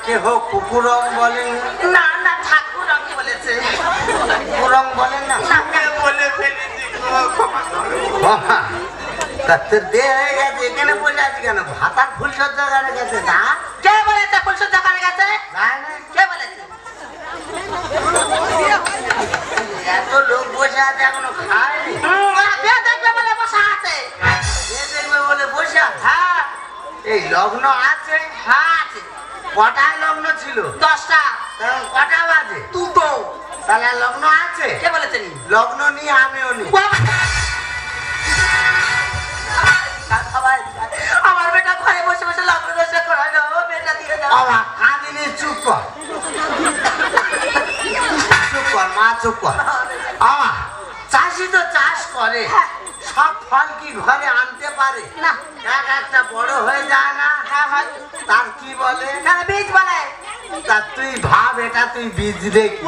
কেহ কুকুরং বলেন না না ঠাকুর রং বলেছে। কুকুরং বলেন না বলে ফেলেছি ক্ষমা করো। তোর দেহ হয়ে গেছে এখানে বসে আছি কেন? ভাতার ফুল সজ্জা করে গেছে না? কে বলেছে ফুলসজ্জা করে গেছে? যায় না? কে বলেছে? এত লোক বসে আছে এখনো খায়নি। বিয়ে দেখবে বলে বসা আছে। এ দেখবে বলে বসে আছে। হ্যাঁ এই লগ্ন আছে? হ্যাঁ আছে। কটায় লগ্ন ছিল? 10টা। তখন কটা বাজে? দুটো। তাহলে লগ্ন আছে? কে বলেছে নি? লগ্ন নিয়ে আমিও নি। আমার বেটা ঘরে বসে বসে লগ্ন দশা করায় না। ও বেটা দিয়ে দাও। বাবা কাঁদিনি, চুপ কর চুপ কর মা, চুপ কর। বাবা চাষি তো চাষ করে, সব ফল কি ঘরে আনতে পারে না। এক একটা বড় হয়ে যায় না? হ্যাঁ হয়। তার কি বলে? না বীজ বলে। তা তুই ভাব, এটা তুই বীজ দেখি।